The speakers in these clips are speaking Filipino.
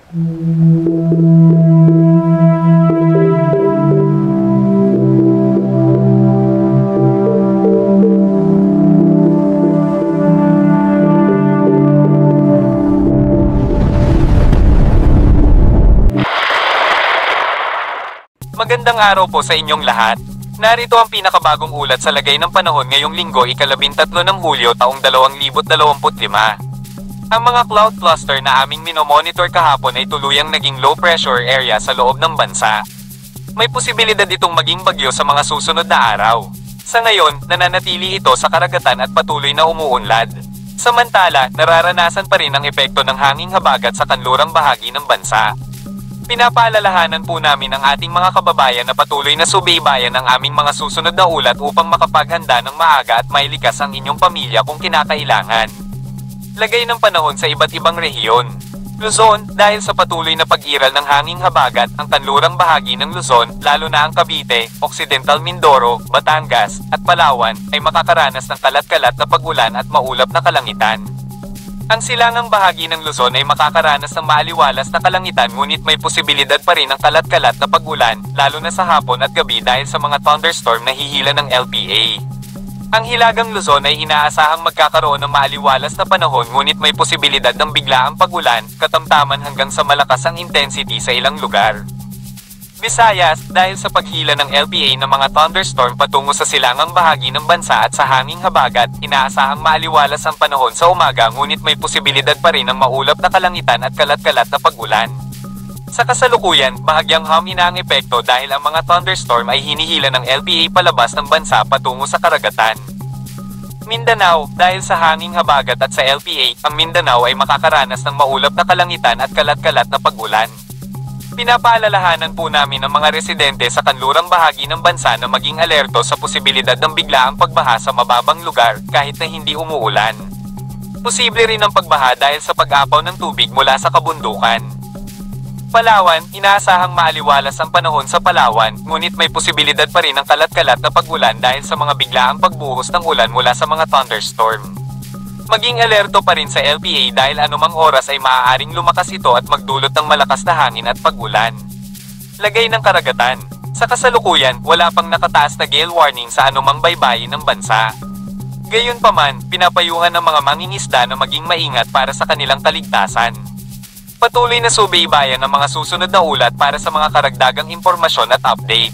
Magandang araw po sa inyong lahat. Narito ang pinakabagong ulat sa lagay ng panahon ngayong linggo ika-13 ng Hulyo taong 2025. Ang mga cloud cluster na aming minomonitor kahapon ay tuluyang naging low pressure area sa loob ng bansa. May posibilidad itong maging bagyo sa mga susunod na araw. Sa ngayon, nananatili ito sa karagatan at patuloy na umuunlad. Samantala, nararanasan pa rin ang epekto ng hanging habagat sa kanlurang bahagi ng bansa. Pinapaalalahanan po namin ang ating mga kababayan na patuloy na subaybayan ang aming mga susunod na ulat upang makapaghanda ng maaga at may likas ang inyong pamilya kung kinakailangan. Lagay ng panahon sa iba't ibang rehiyon. Luzon, dahil sa patuloy na pag-iral ng hanging habagat, ang kanlurang bahagi ng Luzon, lalo na ang Cavite, Occidental Mindoro, Batangas, at Palawan, ay makakaranas ng kalat-kalat na pag-ulan at maulap na kalangitan. Ang silangang bahagi ng Luzon ay makakaranas ng maaliwalas na kalangitan ngunit may posibilidad pa rin ng kalat-kalat na pag-ulan, lalo na sa hapon at gabi dahil sa mga thunderstorm na hihila ng LPA. Ang hilagang Luzon ay inaasahang magkakaroon ng maaliwalas na panahon ngunit may posibilidad ng biglaang pag-ulan, katamtaman hanggang sa malakas ang intensity sa ilang lugar. Visayas, dahil sa paghila ng LPA ng mga thunderstorm patungo sa silangang bahagi ng bansa at sa hanging habagat, inaasahang maaliwalas ang panahon sa umaga ngunit may posibilidad pa rin ng maulap na kalangitan at kalat-kalat na pag-ulan. Sa kasalukuyan, bahagyang humina ang epekto dahil ang mga thunderstorm ay hinihila ng LPA palabas ng bansa patungo sa karagatan. Mindanao, dahil sa hanging habagat at sa LPA, ang Mindanao ay makakaranas ng maulap na kalangitan at kalat-kalat na pag-ulan. Pinapaalalahanan po namin ang mga residente sa kanlurang bahagi ng bansa na maging alerto sa posibilidad ng biglaang pagbaha sa mababang lugar kahit na hindi umuulan. Posible rin ang pagbaha dahil sa pag-apaw ng tubig mula sa kabundukan. Palawan, inaasahang maaliwalas ang panahon sa Palawan, ngunit may posibilidad pa rin ng kalat-kalat na pag-ulan dahil sa mga biglaang pagbuhos ng ulan mula sa mga thunderstorm. Maging alerto pa rin sa LPA dahil anumang oras ay maaaring lumakas ito at magdulot ng malakas na hangin at pag-ulan. Lagay ng karagatan. Sa kasalukuyan, wala pang nakataas na gale warning sa anumang baybayin ng bansa. Gayunpaman, pinapayuhan ng mga mangingisda na maging maingat para sa kanilang kaligtasan. Patuloy na subaybayan ang mga susunod na ulat para sa mga karagdagang impormasyon at update.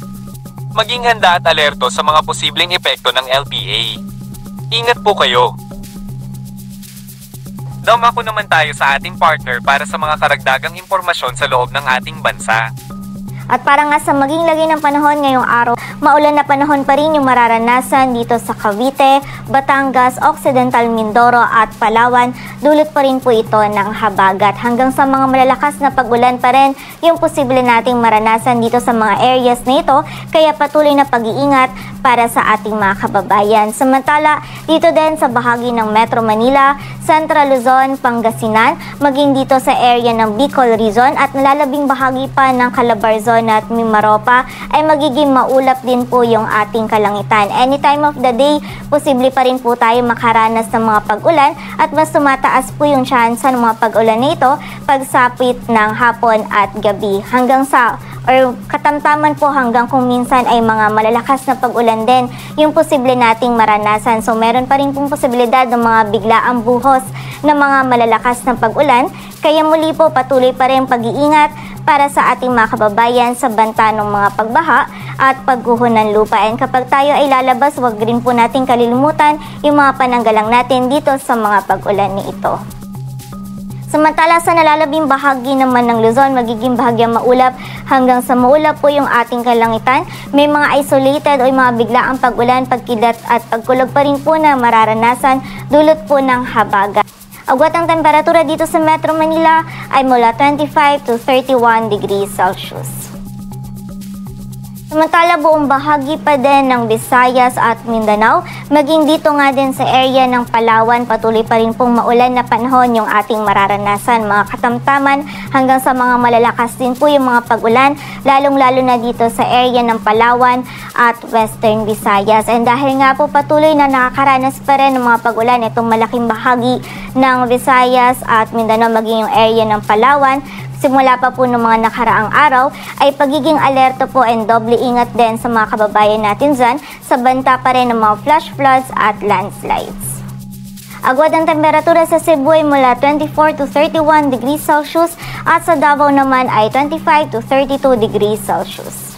Maging handa at alerto sa mga posibleng epekto ng LPA. Ingat po kayo! Dumako naman tayo sa ating partner para sa mga karagdagang impormasyon sa loob ng ating bansa. At para nga sa maging lagay ng panahon ngayong araw, maulan na panahon pa rin yung mararanasan dito sa Cavite, Batangas, Occidental Mindoro at Palawan. Dulot pa rin po ito ng habagat. Hanggang sa mga malalakas na pag-ulan pa rin yung posible nating maranasan dito sa mga areas na ito. Kaya patuloy na pag-iingat para sa ating mga kababayan. Samantala, dito din sa bahagi ng Metro Manila, Central Luzon, Pangasinan, maging dito sa area ng Bicol Region at nalalabing bahagi pa ng Calabarzon at Mimaropa ay magiging maulap din po yung ating kalangitan. Anytime of the day, posible pa rin po tayo makaranas ng mga pag-ulan at mas tumataas po yung chance ng mga pag-ulan na ito pagsapit ng hapon at gabi. Hanggang sa katamtaman po hanggang kung minsan ay mga malalakas na pag-ulan din yung posible nating maranasan. So meron pa rin pong posibilidad ng mga biglaang buhos ng mga malalakas na pag-ulan. Kaya muli po patuloy pa rin pag-iingat para sa ating mga kababayan sa banta ng mga pagbaha at pagguho ng lupa. And kapag tayo ay lalabas, huwag rin po natin kalilimutan yung mga pananggalang natin dito sa mga pag-ulan na ito. Samantala sa nalalabing bahagi naman ng Luzon, magiging bahagyang maulap hanggang sa maulap po yung ating kalangitan. May mga isolated o mga biglaang pag-ulan, pagkilat at pagkulog pa rin po na mararanasan dulot po ng habagat. Agwat ang temperatura dito sa Metro Manila ay mula 25 to 31 degrees Celsius. Samantala buong bahagi pa din ng Visayas at Mindanao, maging dito nga din sa area ng Palawan, patuloy pa rin pong maulan na panahon yung ating mararanasan, mga katamtaman, hanggang sa mga malalakas din po yung mga pag-ulan, lalong-lalo na dito sa area ng Palawan at Western Visayas. And dahil nga po patuloy na nakakaranas pa rin ng mga pag-ulan itong malaking bahagi ng Visayas at Mindanao, maging yung area ng Palawan, simula pa po ng mga nakaraang araw ay pagiging alerto po and doble ingat din sa mga kababayan natin dyan sa banta pa rin ng mga flash floods at landslides. Agwat ang temperatura sa Cebu ay mula 24 to 31 degrees Celsius at sa Davao naman ay 25 to 32 degrees Celsius.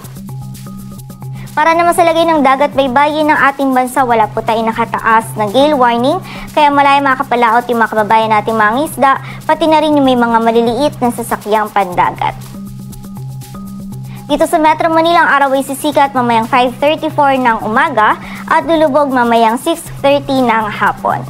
Para naman sa lagay ng dagat baybayin ng ating bansa, wala po tayong nakataas na gale warning, kaya malaya makakapalaot yung mga kababayan nating mga isda, pati na rin yung may mga maliliit na sasakyang pandagat. Dito sa Metro Manila, ang araw ay sisikat mamayang 5:34 ng umaga at lulubog mamayang 6:30 ng hapon.